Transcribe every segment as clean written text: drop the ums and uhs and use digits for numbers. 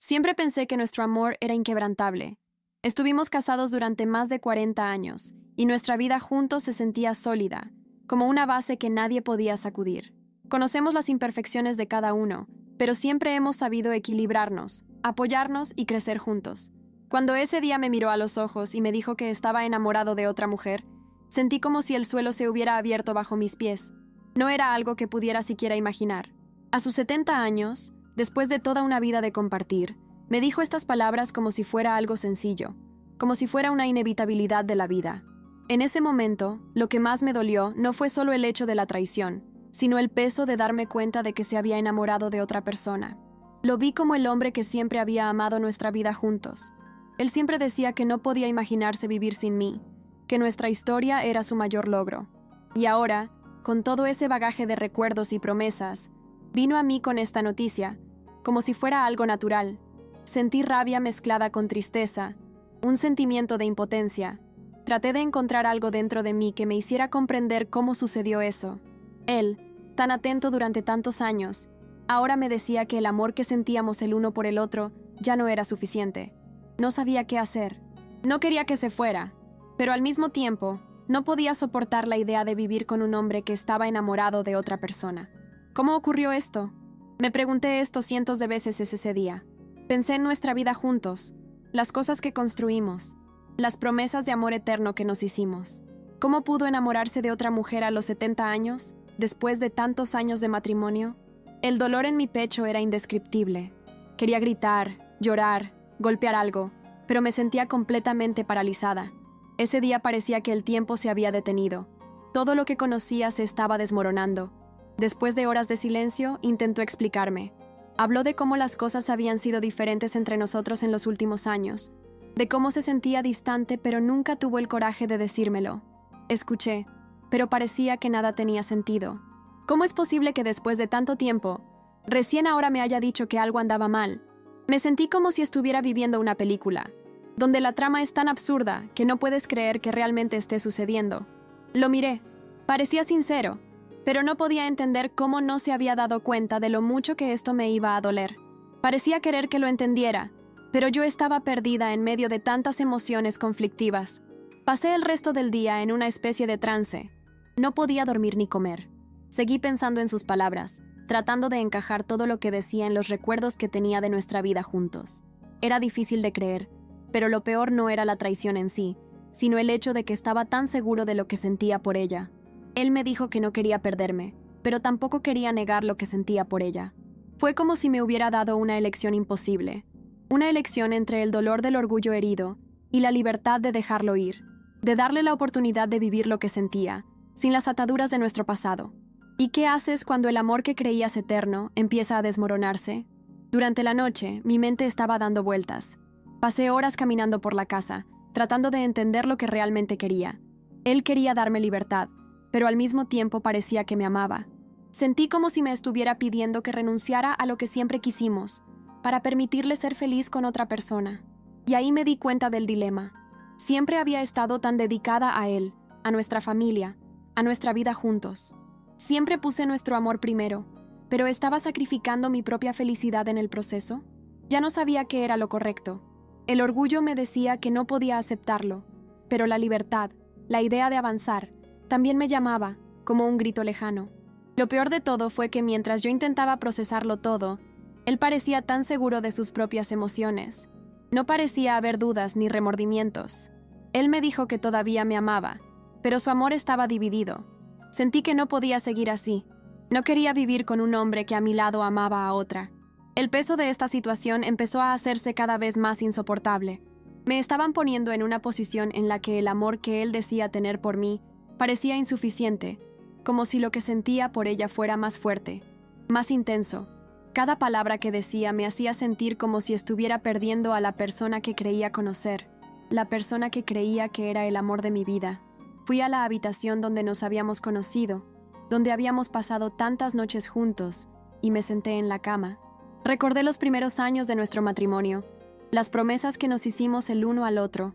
Siempre pensé que nuestro amor era inquebrantable. Estuvimos casados durante más de 40 años, y nuestra vida juntos se sentía sólida, como una base que nadie podía sacudir. Conocemos las imperfecciones de cada uno, pero siempre hemos sabido equilibrarnos, apoyarnos y crecer juntos. Cuando ese día me miró a los ojos y me dijo que estaba enamorado de otra mujer, sentí como si el suelo se hubiera abierto bajo mis pies. No era algo que pudiera siquiera imaginar. A sus 70 años, después de toda una vida de compartir, me dijo estas palabras como si fuera algo sencillo, como si fuera una inevitabilidad de la vida. En ese momento, lo que más me dolió no fue solo el hecho de la traición, sino el peso de darme cuenta de que se había enamorado de otra persona. Lo vi como el hombre que siempre había amado nuestra vida juntos. Él siempre decía que no podía imaginarse vivir sin mí, que nuestra historia era su mayor logro. Y ahora, con todo ese bagaje de recuerdos y promesas, vino a mí con esta noticia, como si fuera algo natural. Sentí rabia mezclada con tristeza, un sentimiento de impotencia. Traté de encontrar algo dentro de mí que me hiciera comprender cómo sucedió eso. Él, tan atento durante tantos años, ahora me decía que el amor que sentíamos el uno por el otro ya no era suficiente. No sabía qué hacer. No quería que se fuera, pero al mismo tiempo, no podía soportar la idea de vivir con un hombre que estaba enamorado de otra persona. ¿Cómo ocurrió esto? Me pregunté esto cientos de veces ese día. Pensé en nuestra vida juntos, las cosas que construimos, las promesas de amor eterno que nos hicimos. ¿Cómo pudo enamorarse de otra mujer a los 70 años, después de tantos años de matrimonio? El dolor en mi pecho era indescriptible. Quería gritar, llorar, golpear algo, pero me sentía completamente paralizada. Ese día parecía que el tiempo se había detenido. Todo lo que conocía se estaba desmoronando. Después de horas de silencio, intentó explicarme. Habló de cómo las cosas habían sido diferentes entre nosotros en los últimos años, de cómo se sentía distante pero nunca tuvo el coraje de decírmelo. Escuché, pero parecía que nada tenía sentido. ¿Cómo es posible que después de tanto tiempo, recién ahora me haya dicho que algo andaba mal? Me sentí como si estuviera viviendo una película, donde la trama es tan absurda que no puedes creer que realmente esté sucediendo. Lo miré. Parecía sincero, pero no podía entender cómo no se había dado cuenta de lo mucho que esto me iba a doler. Parecía querer que lo entendiera, pero yo estaba perdida en medio de tantas emociones conflictivas. Pasé el resto del día en una especie de trance. No podía dormir ni comer. Seguí pensando en sus palabras, tratando de encajar todo lo que decía en los recuerdos que tenía de nuestra vida juntos. Era difícil de creer, pero lo peor no era la traición en sí, sino el hecho de que estaba tan seguro de lo que sentía por ella. Él me dijo que no quería perderme, pero tampoco quería negar lo que sentía por ella. Fue como si me hubiera dado una elección imposible. Una elección entre el dolor del orgullo herido y la libertad de dejarlo ir, de darle la oportunidad de vivir lo que sentía, sin las ataduras de nuestro pasado. ¿Y qué haces cuando el amor que creías eterno empieza a desmoronarse? Durante la noche, mi mente estaba dando vueltas. Pasé horas caminando por la casa, tratando de entender lo que realmente quería. Él quería darme libertad, pero al mismo tiempo parecía que me amaba. Sentí como si me estuviera pidiendo que renunciara a lo que siempre quisimos, para permitirle ser feliz con otra persona. Y ahí me di cuenta del dilema. Siempre había estado tan dedicada a él, a nuestra familia, a nuestra vida juntos. Siempre puse nuestro amor primero, pero ¿estaba sacrificando mi propia felicidad en el proceso? Ya no sabía qué era lo correcto. El orgullo me decía que no podía aceptarlo, pero la libertad, la idea de avanzar, también me llamaba, como un grito lejano. Lo peor de todo fue que mientras yo intentaba procesarlo todo, él parecía tan seguro de sus propias emociones. No parecía haber dudas ni remordimientos. Él me dijo que todavía me amaba, pero su amor estaba dividido. Sentí que no podía seguir así. No quería vivir con un hombre que a mi lado amaba a otra. El peso de esta situación empezó a hacerse cada vez más insoportable. Me estaban poniendo en una posición en la que el amor que él decía tener por mí parecía insuficiente, como si lo que sentía por ella fuera más fuerte, más intenso. Cada palabra que decía me hacía sentir como si estuviera perdiendo a la persona que creía conocer, la persona que creía que era el amor de mi vida. Fui a la habitación donde nos habíamos conocido, donde habíamos pasado tantas noches juntos, y me senté en la cama. Recordé los primeros años de nuestro matrimonio, las promesas que nos hicimos el uno al otro.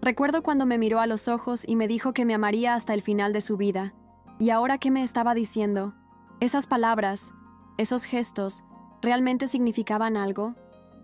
Recuerdo cuando me miró a los ojos y me dijo que me amaría hasta el final de su vida. ¿Y ahora qué me estaba diciendo? Esas palabras, esos gestos, ¿realmente significaban algo?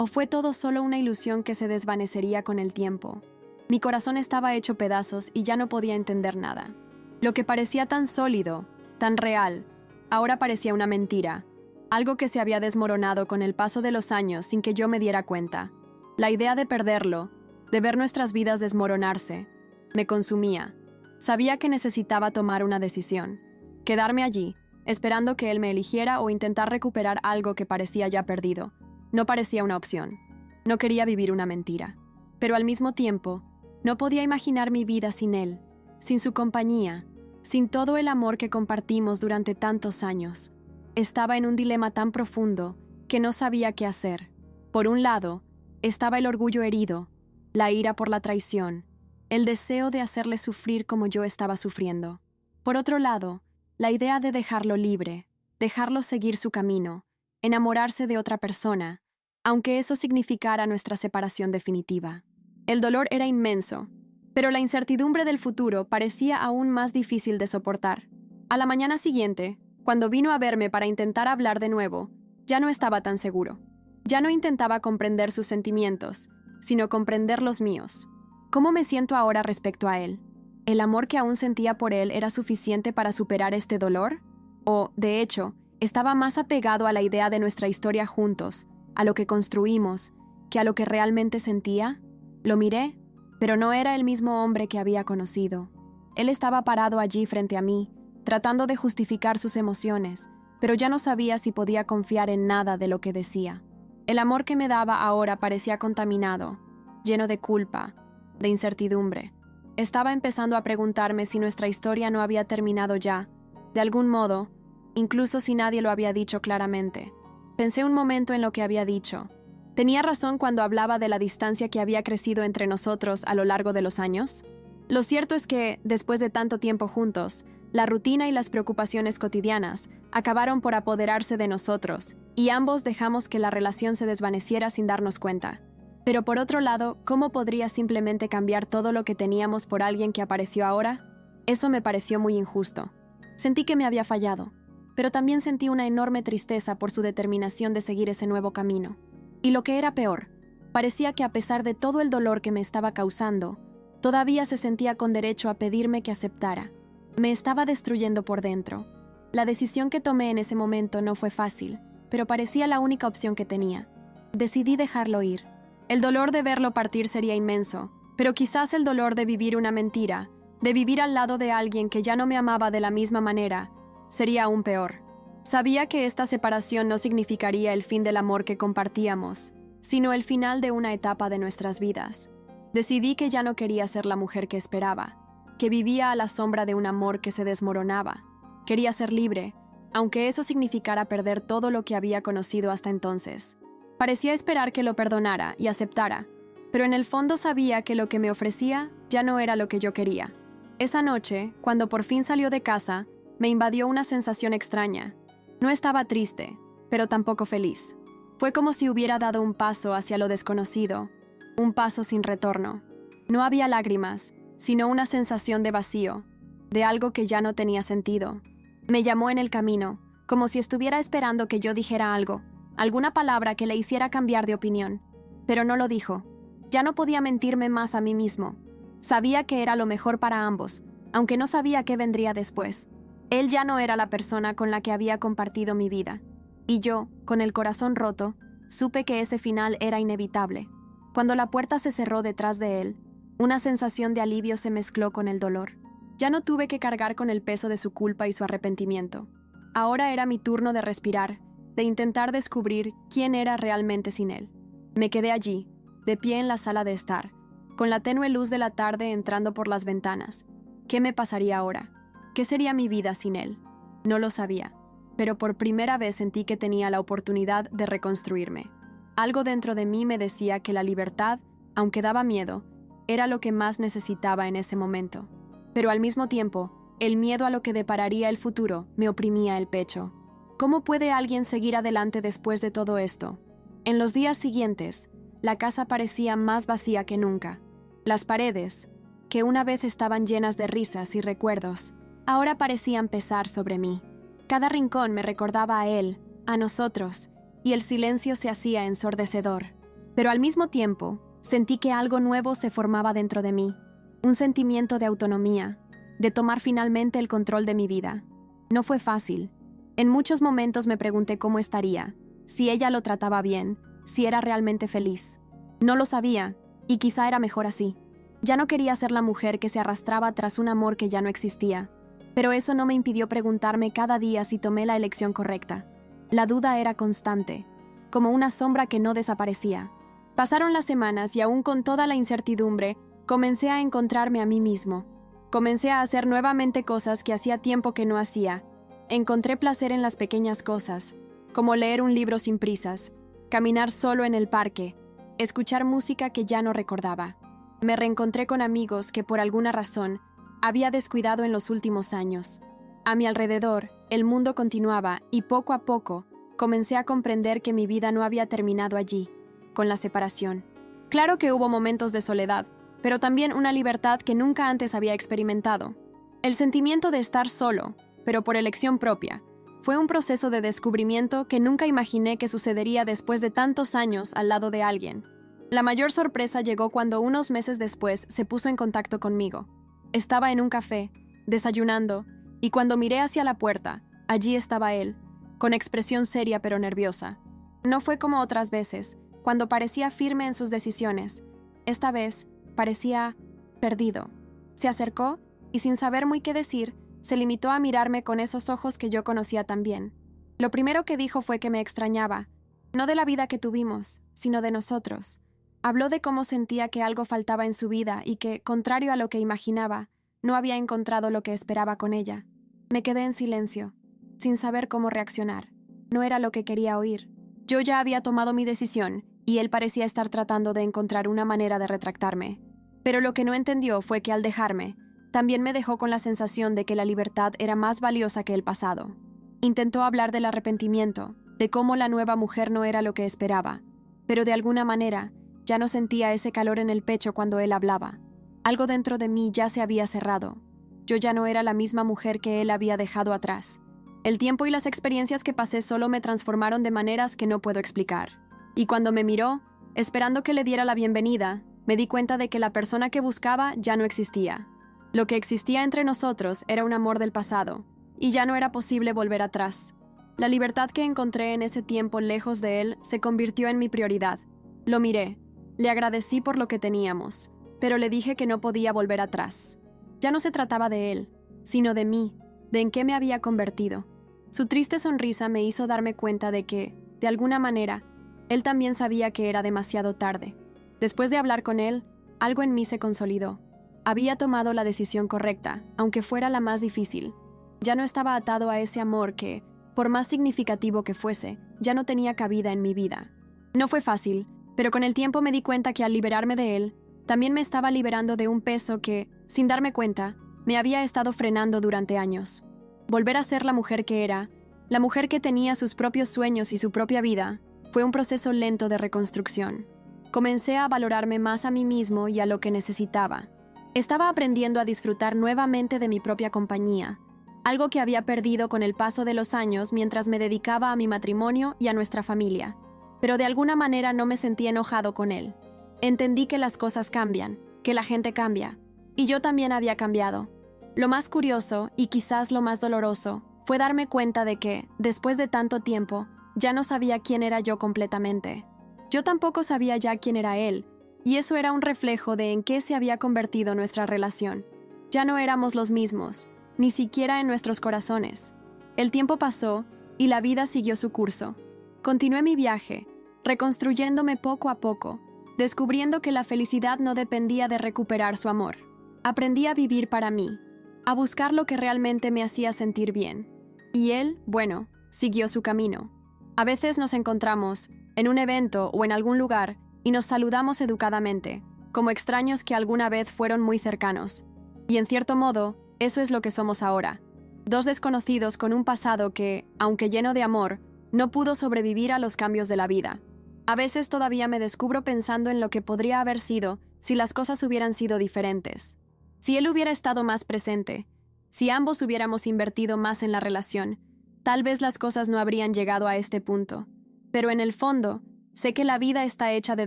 ¿O fue todo solo una ilusión que se desvanecería con el tiempo? Mi corazón estaba hecho pedazos y ya no podía entender nada. Lo que parecía tan sólido, tan real, ahora parecía una mentira, algo que se había desmoronado con el paso de los años sin que yo me diera cuenta. La idea de perderlo, de ver nuestras vidas desmoronarse, me consumía. Sabía que necesitaba tomar una decisión. Quedarme allí, esperando que él me eligiera o intentar recuperar algo que parecía ya perdido. No parecía una opción. No quería vivir una mentira. Pero al mismo tiempo, no podía imaginar mi vida sin él, sin su compañía, sin todo el amor que compartimos durante tantos años. Estaba en un dilema tan profundo que no sabía qué hacer. Por un lado, estaba el orgullo herido, la ira por la traición, el deseo de hacerle sufrir como yo estaba sufriendo. Por otro lado, la idea de dejarlo libre, dejarlo seguir su camino, enamorarse de otra persona, aunque eso significara nuestra separación definitiva. El dolor era inmenso, pero la incertidumbre del futuro parecía aún más difícil de soportar. A la mañana siguiente, cuando vino a verme para intentar hablar de nuevo, ya no estaba tan seguro. Ya no intentaba comprender sus sentimientos, sino comprender los míos. ¿Cómo me siento ahora respecto a él? ¿El amor que aún sentía por él era suficiente para superar este dolor? ¿O, de hecho, estaba más apegado a la idea de nuestra historia juntos, a lo que construimos, que a lo que realmente sentía? Lo miré, pero no era el mismo hombre que había conocido. Él estaba parado allí frente a mí, tratando de justificar sus emociones, pero ya no sabía si podía confiar en nada de lo que decía. El amor que me daba ahora parecía contaminado, lleno de culpa, de incertidumbre. Estaba empezando a preguntarme si nuestra historia no había terminado ya, de algún modo, incluso si nadie lo había dicho claramente. Pensé un momento en lo que había dicho. ¿Tenía razón cuando hablaba de la distancia que había crecido entre nosotros a lo largo de los años? Lo cierto es que, después de tanto tiempo juntos, la rutina y las preocupaciones cotidianas acabaron por apoderarse de nosotros, y ambos dejamos que la relación se desvaneciera sin darnos cuenta. Pero por otro lado, ¿cómo podría simplemente cambiar todo lo que teníamos por alguien que apareció ahora? Eso me pareció muy injusto. Sentí que me había fallado, pero también sentí una enorme tristeza por su determinación de seguir ese nuevo camino. Y lo que era peor, parecía que a pesar de todo el dolor que me estaba causando, todavía se sentía con derecho a pedirme que aceptara. Me estaba destruyendo por dentro. La decisión que tomé en ese momento no fue fácil, pero parecía la única opción que tenía. Decidí dejarlo ir. El dolor de verlo partir sería inmenso, pero quizás el dolor de vivir una mentira, de vivir al lado de alguien que ya no me amaba de la misma manera, sería aún peor. Sabía que esta separación no significaría el fin del amor que compartíamos, sino el final de una etapa de nuestras vidas. Decidí que ya no quería ser la mujer que esperaba, que vivía a la sombra de un amor que se desmoronaba. Quería ser libre, aunque eso significara perder todo lo que había conocido hasta entonces. Parecía esperar que lo perdonara y aceptara, pero en el fondo sabía que lo que me ofrecía ya no era lo que yo quería. Esa noche, cuando por fin salió de casa, me invadió una sensación extraña. No estaba triste, pero tampoco feliz. Fue como si hubiera dado un paso hacia lo desconocido, un paso sin retorno. No había lágrimas, sino una sensación de vacío, de algo que ya no tenía sentido. Me llamó en el camino, como si estuviera esperando que yo dijera algo, alguna palabra que le hiciera cambiar de opinión. Pero no lo dijo. Ya no podía mentirme más a mí mismo. Sabía que era lo mejor para ambos, aunque no sabía qué vendría después. Él ya no era la persona con la que había compartido mi vida. Y yo, con el corazón roto, supe que ese final era inevitable. Cuando la puerta se cerró detrás de él, una sensación de alivio se mezcló con el dolor. Ya no tuve que cargar con el peso de su culpa y su arrepentimiento. Ahora era mi turno de respirar, de intentar descubrir quién era realmente sin él. Me quedé allí, de pie en la sala de estar, con la tenue luz de la tarde entrando por las ventanas. ¿Qué me pasaría ahora? ¿Qué sería mi vida sin él? No lo sabía, pero por primera vez sentí que tenía la oportunidad de reconstruirme. Algo dentro de mí me decía que la libertad, aunque daba miedo, era lo que más necesitaba en ese momento. Pero al mismo tiempo, el miedo a lo que depararía el futuro me oprimía el pecho. ¿Cómo puede alguien seguir adelante después de todo esto? En los días siguientes, la casa parecía más vacía que nunca. Las paredes, que una vez estaban llenas de risas y recuerdos, ahora parecían pesar sobre mí. Cada rincón me recordaba a él, a nosotros, y el silencio se hacía ensordecedor. Pero al mismo tiempo, sentí que algo nuevo se formaba dentro de mí, un sentimiento de autonomía, de tomar finalmente el control de mi vida. No fue fácil. En muchos momentos me pregunté cómo estaría, si ella lo trataba bien, si era realmente feliz. No lo sabía, y quizá era mejor así. Ya no quería ser la mujer que se arrastraba tras un amor que ya no existía. Pero eso no me impidió preguntarme cada día si tomé la elección correcta. La duda era constante, como una sombra que no desaparecía. Pasaron las semanas y aún con toda la incertidumbre, comencé a encontrarme a mí mismo. Comencé a hacer nuevamente cosas que hacía tiempo que no hacía. Encontré placer en las pequeñas cosas, como leer un libro sin prisas, caminar solo en el parque, escuchar música que ya no recordaba. Me reencontré con amigos que por alguna razón había descuidado en los últimos años. A mi alrededor, el mundo continuaba y poco a poco comencé a comprender que mi vida no había terminado allí, con la separación. Claro que hubo momentos de soledad, pero también una libertad que nunca antes había experimentado. El sentimiento de estar solo, pero por elección propia, fue un proceso de descubrimiento que nunca imaginé que sucedería después de tantos años al lado de alguien. La mayor sorpresa llegó cuando unos meses después se puso en contacto conmigo. Estaba en un café, desayunando, y cuando miré hacia la puerta, allí estaba él, con expresión seria pero nerviosa. No fue como otras veces, cuando parecía firme en sus decisiones. Esta vez parecía perdido. Se acercó y sin saber muy qué decir, se limitó a mirarme con esos ojos que yo conocía tan bien. Lo primero que dijo fue que me extrañaba, no de la vida que tuvimos, sino de nosotros. Habló de cómo sentía que algo faltaba en su vida y que, contrario a lo que imaginaba, no había encontrado lo que esperaba con ella. Me quedé en silencio, sin saber cómo reaccionar. No era lo que quería oír. Yo ya había tomado mi decisión y él parecía estar tratando de encontrar una manera de retractarme. Pero lo que no entendió fue que al dejarme, también me dejó con la sensación de que la libertad era más valiosa que el pasado. Intentó hablar del arrepentimiento, de cómo la nueva mujer no era lo que esperaba, pero de alguna manera ya no sentía ese calor en el pecho cuando él hablaba. Algo dentro de mí ya se había cerrado. Yo ya no era la misma mujer que él había dejado atrás. El tiempo y las experiencias que pasé solo me transformaron de maneras que no puedo explicar. Y cuando me miró, esperando que le diera la bienvenida, me di cuenta de que la persona que buscaba ya no existía. Lo que existía entre nosotros era un amor del pasado, y ya no era posible volver atrás. La libertad que encontré en ese tiempo lejos de él se convirtió en mi prioridad. Lo miré, le agradecí por lo que teníamos, pero le dije que no podía volver atrás. Ya no se trataba de él, sino de mí, de en qué me había convertido. Su triste sonrisa me hizo darme cuenta de que, de alguna manera, él también sabía que era demasiado tarde. Después de hablar con él, algo en mí se consolidó. Había tomado la decisión correcta, aunque fuera la más difícil. Ya no estaba atado a ese amor que, por más significativo que fuese, ya no tenía cabida en mi vida. No fue fácil, pero con el tiempo me di cuenta que al liberarme de él, también me estaba liberando de un peso que, sin darme cuenta, me había estado frenando durante años. Volver a ser la mujer que era, la mujer que tenía sus propios sueños y su propia vida, fue un proceso lento de reconstrucción. Comencé a valorarme más a mí mismo y a lo que necesitaba. Estaba aprendiendo a disfrutar nuevamente de mi propia compañía, algo que había perdido con el paso de los años mientras me dedicaba a mi matrimonio y a nuestra familia. Pero de alguna manera no me sentí enojado con él. Entendí que las cosas cambian, que la gente cambia, y yo también había cambiado. Lo más curioso, y quizás lo más doloroso, fue darme cuenta de que, después de tanto tiempo, ya no sabía quién era yo completamente. Yo tampoco sabía ya quién era él, y eso era un reflejo de en qué se había convertido nuestra relación. Ya no éramos los mismos, ni siquiera en nuestros corazones. El tiempo pasó, y la vida siguió su curso. Continué mi viaje, reconstruyéndome poco a poco, descubriendo que la felicidad no dependía de recuperar su amor. Aprendí a vivir para mí, a buscar lo que realmente me hacía sentir bien. Y él, bueno, siguió su camino. A veces nos encontramos, en un evento o en algún lugar, y nos saludamos educadamente, como extraños que alguna vez fueron muy cercanos. Y en cierto modo, eso es lo que somos ahora. Dos desconocidos con un pasado que, aunque lleno de amor, no pudo sobrevivir a los cambios de la vida. A veces todavía me descubro pensando en lo que podría haber sido si las cosas hubieran sido diferentes. Si él hubiera estado más presente, si ambos hubiéramos invertido más en la relación, tal vez las cosas no habrían llegado a este punto. Pero en el fondo, Sé que la vida está hecha de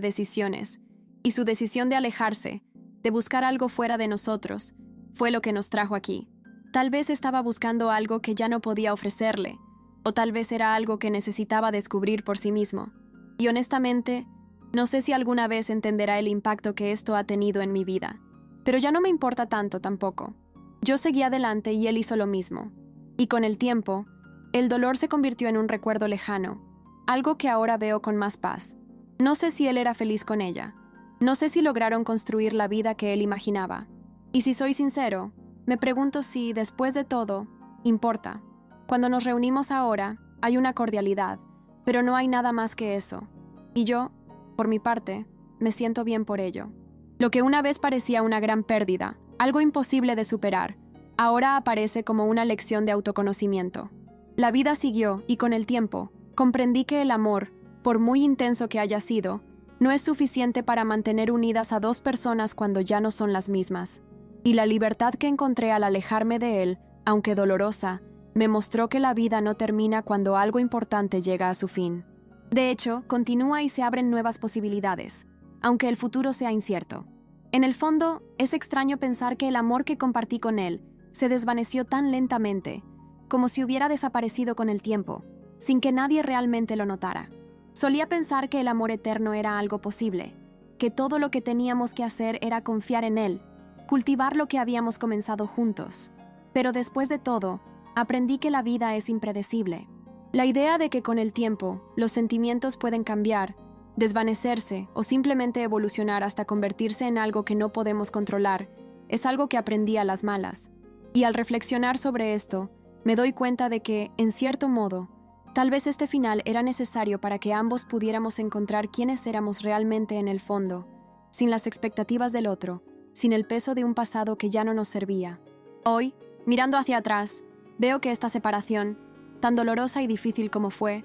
decisiones, y su decisión de alejarse, de buscar algo fuera de nosotros, fue lo que nos trajo aquí. Tal vez estaba buscando algo que ya no podía ofrecerle, o tal vez era algo que necesitaba descubrir por sí mismo. Y honestamente, no sé si alguna vez entenderá el impacto que esto ha tenido en mi vida. Pero ya no me importa tanto tampoco. Yo seguí adelante y él hizo lo mismo. Y con el tiempo, el dolor se convirtió en un recuerdo lejano, algo que ahora veo con más paz. No sé si él era feliz con ella. No sé si lograron construir la vida que él imaginaba. Y si soy sincero, me pregunto si, después de todo, importa. Cuando nos reunimos ahora, hay una cordialidad, pero no hay nada más que eso. Y yo, por mi parte, me siento bien por ello. Lo que una vez parecía una gran pérdida, algo imposible de superar, ahora aparece como una lección de autoconocimiento. La vida siguió y con el tiempo, comprendí que el amor, por muy intenso que haya sido, no es suficiente para mantener unidas a dos personas cuando ya no son las mismas. Y la libertad que encontré al alejarme de él, aunque dolorosa, me mostró que la vida no termina cuando algo importante llega a su fin. De hecho, continúa y se abren nuevas posibilidades, aunque el futuro sea incierto. En el fondo, es extraño pensar que el amor que compartí con él se desvaneció tan lentamente, como si hubiera desaparecido con el tiempo, sin que nadie realmente lo notara. Solía pensar que el amor eterno era algo posible, que todo lo que teníamos que hacer era confiar en él, cultivar lo que habíamos comenzado juntos. Pero después de todo, aprendí que la vida es impredecible. La idea de que con el tiempo los sentimientos pueden cambiar, desvanecerse o simplemente evolucionar hasta convertirse en algo que no podemos controlar, es algo que aprendí a las malas. Y al reflexionar sobre esto, me doy cuenta de que, en cierto modo, tal vez este final era necesario para que ambos pudiéramos encontrar quiénes éramos realmente en el fondo, sin las expectativas del otro, sin el peso de un pasado que ya no nos servía. Hoy, mirando hacia atrás, veo que esta separación, tan dolorosa y difícil como fue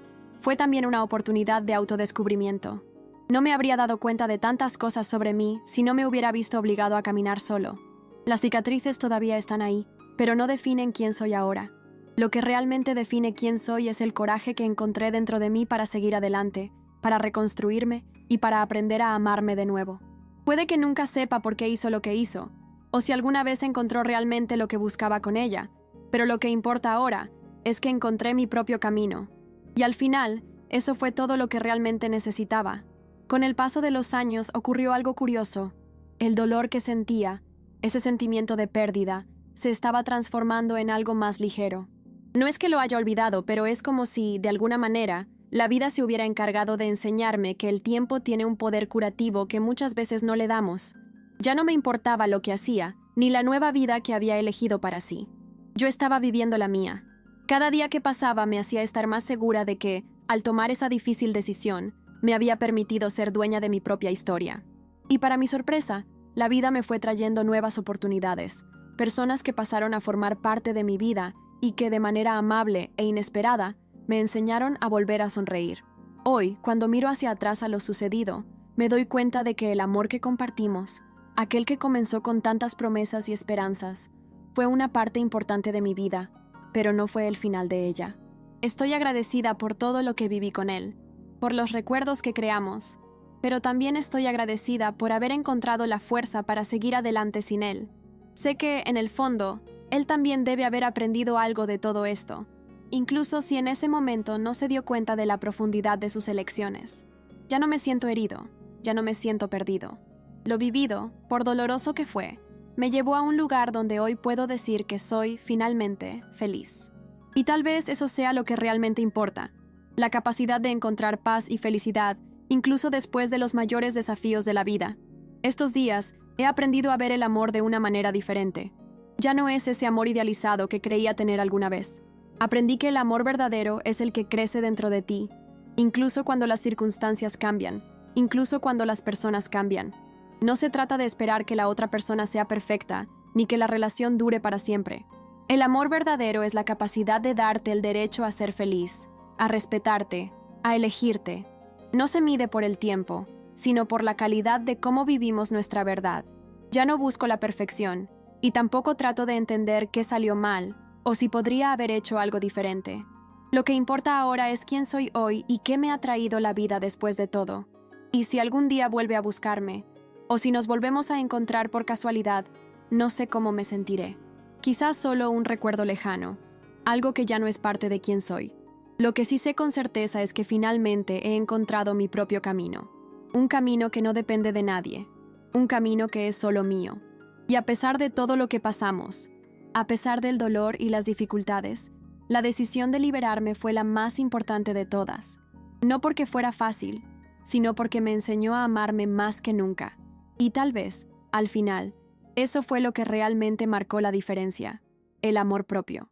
también una oportunidad de autodescubrimiento. No me habría dado cuenta de tantas cosas sobre mí si no me hubiera visto obligado a caminar solo. Las cicatrices todavía están ahí, pero no definen quién soy ahora. Lo que realmente define quién soy es el coraje que encontré dentro de mí para seguir adelante, para reconstruirme y para aprender a amarme de nuevo. Puede que nunca sepa por qué hizo lo que hizo, o si alguna vez encontró realmente lo que buscaba con ella, pero lo que importa ahora es que encontré mi propio camino. Y al final, eso fue todo lo que realmente necesitaba. Con el paso de los años ocurrió algo curioso. El dolor que sentía, ese sentimiento de pérdida, se estaba transformando en algo más ligero. No es que lo haya olvidado, pero es como si, de alguna manera, la vida se hubiera encargado de enseñarme que el tiempo tiene un poder curativo que muchas veces no le damos. Ya no me importaba lo que hacía, ni la nueva vida que había elegido para sí. Yo estaba viviendo la mía. Cada día que pasaba me hacía estar más segura de que, al tomar esa difícil decisión, me había permitido ser dueña de mi propia historia. Y para mi sorpresa, la vida me fue trayendo nuevas oportunidades, personas que pasaron a formar parte de mi vida y que de manera amable e inesperada me enseñaron a volver a sonreír. Hoy, cuando miro hacia atrás a lo sucedido, me doy cuenta de que el amor que compartimos, aquel que comenzó con tantas promesas y esperanzas, fue una parte importante de mi vida, pero no fue el final de ella. Estoy agradecida por todo lo que viví con él, por los recuerdos que creamos, pero también estoy agradecida por haber encontrado la fuerza para seguir adelante sin él. Sé que, en el fondo, él también debe haber aprendido algo de todo esto, incluso si en ese momento no se dio cuenta de la profundidad de sus elecciones. Ya no me siento herido, ya no me siento perdido. Lo vivido, por doloroso que fue, me llevó a un lugar donde hoy puedo decir que soy, finalmente, feliz. Y tal vez eso sea lo que realmente importa, la capacidad de encontrar paz y felicidad, incluso después de los mayores desafíos de la vida. Estos días, he aprendido a ver el amor de una manera diferente. Ya no es ese amor idealizado que creía tener alguna vez. Aprendí que el amor verdadero es el que crece dentro de ti, incluso cuando las circunstancias cambian, incluso cuando las personas cambian. No se trata de esperar que la otra persona sea perfecta, ni que la relación dure para siempre. El amor verdadero es la capacidad de darte el derecho a ser feliz, a respetarte, a elegirte. No se mide por el tiempo, sino por la calidad de cómo vivimos nuestra verdad. Ya no busco la perfección, y tampoco trato de entender qué salió mal, o si podría haber hecho algo diferente. Lo que importa ahora es quién soy hoy y qué me ha traído la vida después de todo. Y si algún día vuelve a buscarme, o si nos volvemos a encontrar por casualidad, no sé cómo me sentiré. Quizás solo un recuerdo lejano, algo que ya no es parte de quién soy. Lo que sí sé con certeza es que finalmente he encontrado mi propio camino. Un camino que no depende de nadie. Un camino que es solo mío. Y a pesar de todo lo que pasamos, a pesar del dolor y las dificultades, la decisión de liberarme fue la más importante de todas. No porque fuera fácil, sino porque me enseñó a amarme más que nunca. Y tal vez, al final, eso fue lo que realmente marcó la diferencia: el amor propio.